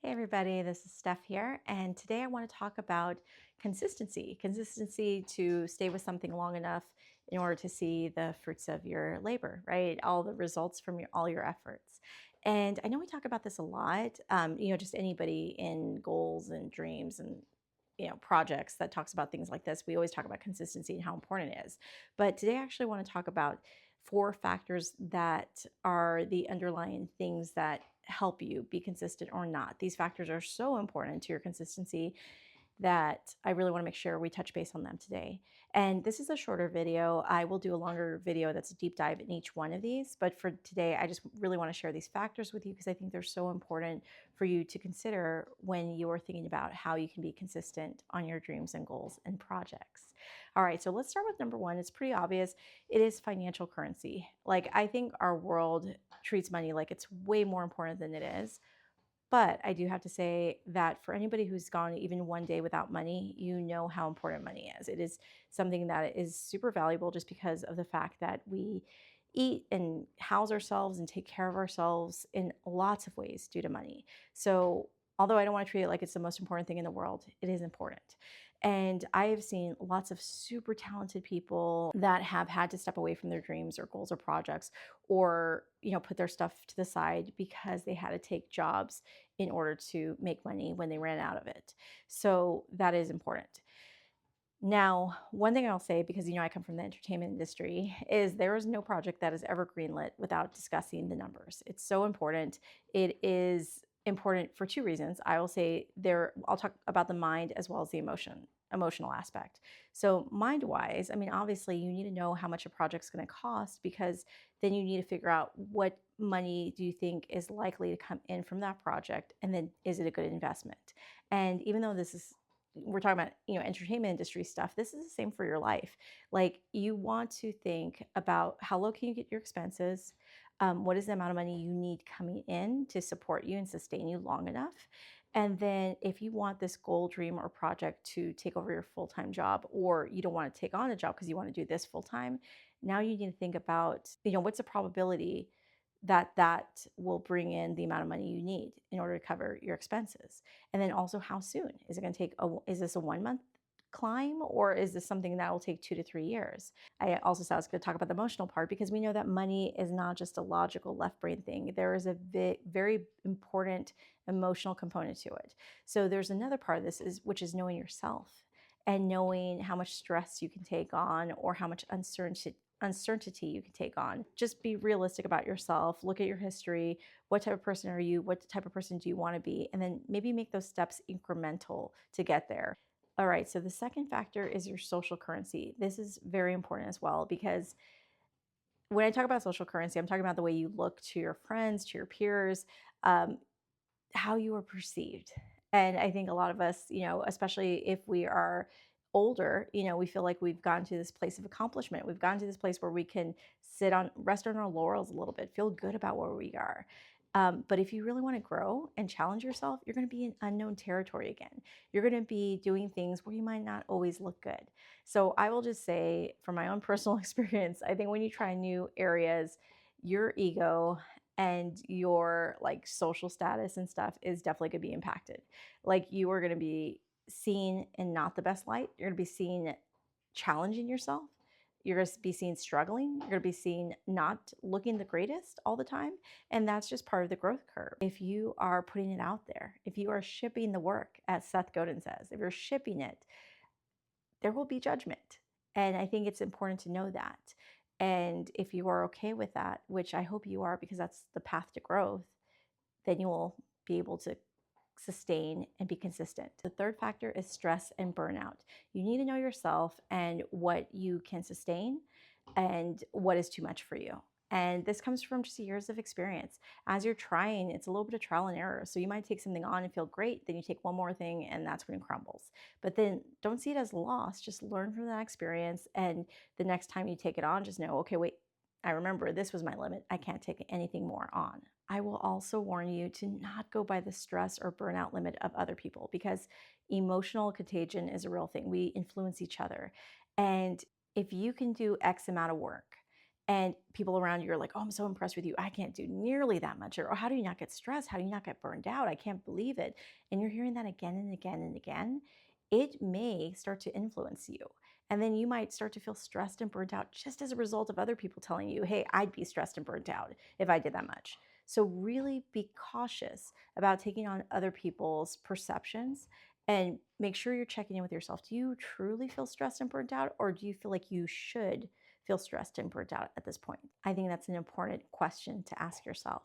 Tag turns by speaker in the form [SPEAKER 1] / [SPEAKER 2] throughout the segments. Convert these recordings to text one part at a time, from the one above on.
[SPEAKER 1] Hey everybody, this is Steph here, and today I want to talk about consistency. Consistency to stay with something long enough in order to see the fruits of your labor, right? All the results from all your efforts. And I know we talk about this a lot, just anybody in goals and dreams and projects that talks about things like this. We always talk about consistency and how important it is. But today I actually want to talk about four factors that are the underlying things that help you be consistent or not. These factors are so important to your consistency that I really want to make sure we touch base on them today. And this is a shorter video. I will do a longer video that's a deep dive in each one of these. But for today, I just really want to share these factors with you because I think they're so important for you to consider when you're thinking about how you can be consistent on your dreams and goals and projects. All right, so let's start with number one. It's pretty obvious. It is financial currency. Like, I think our world treats money like it's way more important than it is. But I do have to say that for anybody who's gone even one day without money, you know how important money is. It is something that is super valuable just because of the fact that we eat and house ourselves and take care of ourselves in lots of ways due to money. So, although I don't want to treat it like it's the most important thing in the world, it is important. And I have seen lots of super talented people that have had to step away from their dreams or goals or projects or, put their stuff to the side because they had to take jobs in order to make money when they ran out of it. So that is important. Now, one thing I'll say, because I come from the entertainment industry, is there is no project that is ever greenlit without discussing the numbers. It's so important. It is important for two reasons. I will say I'll talk about the mind as well as the emotional aspect. So mind-wise, obviously you need to know how much a project's going to cost because then you need to figure out what money do you think is likely to come in from that project, and then is it a good investment? And even though we're talking about entertainment industry stuff, this is the same for your life. Like, you want to think about how low can you get your expenses, what is the amount of money you need coming in to support you and sustain you long enough, and then if you want this goal, dream, or project to take over your full-time job, or you don't want to take on a job because you want to do this full-time, now you need to think about what's the probability that will bring in the amount of money you need in order to cover your expenses. And then also, how soon is it going to take? Is this a 1 month climb, or is this something that will take 2 to 3 years? I also said I was going to talk about the emotional part because we know that money is not just a logical left brain thing. There is a very important emotional component to it. So there's another part of this which is knowing yourself and knowing how much stress you can take on or how much uncertainty you can take on. Just be realistic about yourself. Look at your history. What type of person are you? What type of person do you want to be? And then maybe make those steps incremental to get there. All right, so the second factor is your social currency. This is very important as well because when I talk about social currency, I'm talking about the way you look to your friends, to your peers, um, how you are perceived. And I think a lot of us, especially if we are older, we feel like we've gotten to this place of accomplishment. We've gotten to this place where we can rest on our laurels a little bit, feel good about where we are. But if you really want to grow and challenge yourself, you're going to be in unknown territory again. You're going to be doing things where you might not always look good. So I will just say, from my own personal experience, I think when you try new areas, your ego and your like social status and stuff is definitely going to be impacted. Like, you are going to be seen in not the best light. You're going to be seen challenging yourself. You're going to be seen struggling. You're going to be seen not looking the greatest all the time. And that's just part of the growth curve. If you are putting it out there, if you are shipping the work, as Seth Godin says, if you're shipping it, there will be judgment. And I think it's important to know that. And if you are okay with that, which I hope you are because that's the path to growth, then you will be able to sustain and be consistent. The third factor is stress and burnout. You need to know yourself and what you can sustain and what is too much for you. And this comes from just years of experience. As you're trying, it's a little bit of trial and error. So you might take something on and feel great, then you take one more thing and that's when it crumbles. But then don't see it as loss, just learn from that experience. And the next time you take it on, just know, okay, wait, I remember this was my limit. I can't take anything more on. I will also warn you to not go by the stress or burnout limit of other people because emotional contagion is a real thing. We influence each other. And if you can do X amount of work And people around you are like, oh, I'm so impressed with you. I can't do nearly that much. Or, oh, how do you not get stressed? How do you not get burned out? I can't believe it. And you're hearing that again and again and again. It may start to influence you. And then you might start to feel stressed and burnt out just as a result of other people telling you, hey, I'd be stressed and burnt out if I did that much. So really be cautious about taking on other people's perceptions and make sure you're checking in with yourself. Do you truly feel stressed and burnt out, or do you feel like you should feel stressed and burnt out at this point? I think that's an important question to ask yourself.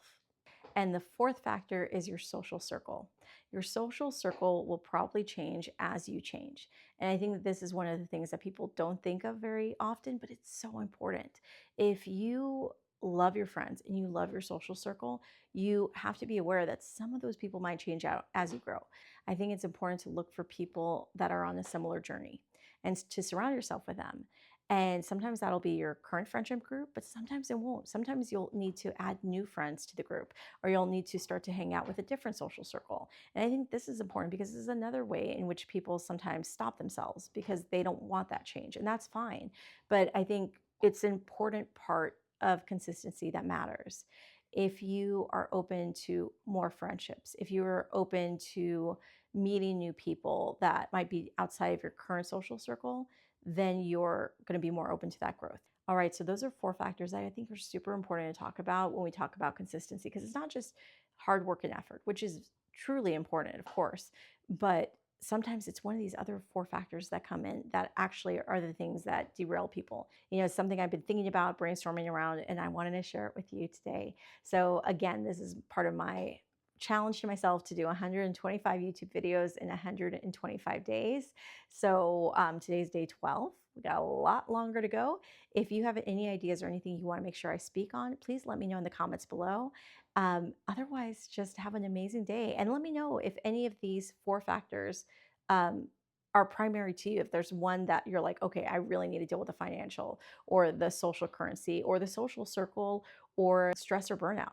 [SPEAKER 1] And the fourth factor is your social circle. Your social circle will probably change as you change. And I think that this is one of the things that people don't think of very often, but it's so important. If you love your friends and you love your social circle, you have to be aware that some of those people might change out as you grow. I think it's important to look for people that are on a similar journey and to surround yourself with them. And sometimes that'll be your current friendship group, but sometimes it won't. Sometimes you'll need to add new friends to the group, or you'll need to start to hang out with a different social circle. And I think this is important because this is another way in which people sometimes stop themselves because they don't want that change, and that's fine. But I think it's an important part of consistency that matters. If you are open to more friendships, if you're open to meeting new people that might be outside of your current social circle, then you're going to be more open to that growth. All right, so those are four factors that I think are super important to talk about when we talk about consistency, because it's not just hard work and effort, which is truly important, of course, but sometimes it's one of these other four factors that come in that actually are the things that derail people. It's something I've been thinking about, brainstorming around, and I wanted to share it with you today. So again, this is part of my challenge to myself to do 125 YouTube videos in 125 days. So today's day 12. We got a lot longer to go. If you have any ideas or anything you want to make sure I speak on, please let me know in the comments below. Otherwise, just have an amazing day. And let me know if any of these four factors are primary to you. If there's one that you're like, okay, I really need to deal with the financial or the social currency or the social circle or stress or burnout.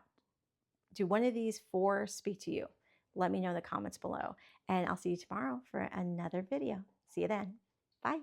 [SPEAKER 1] Do one of these four speak to you? Let me know in the comments below. And I'll see you tomorrow for another video. See you then. Bye.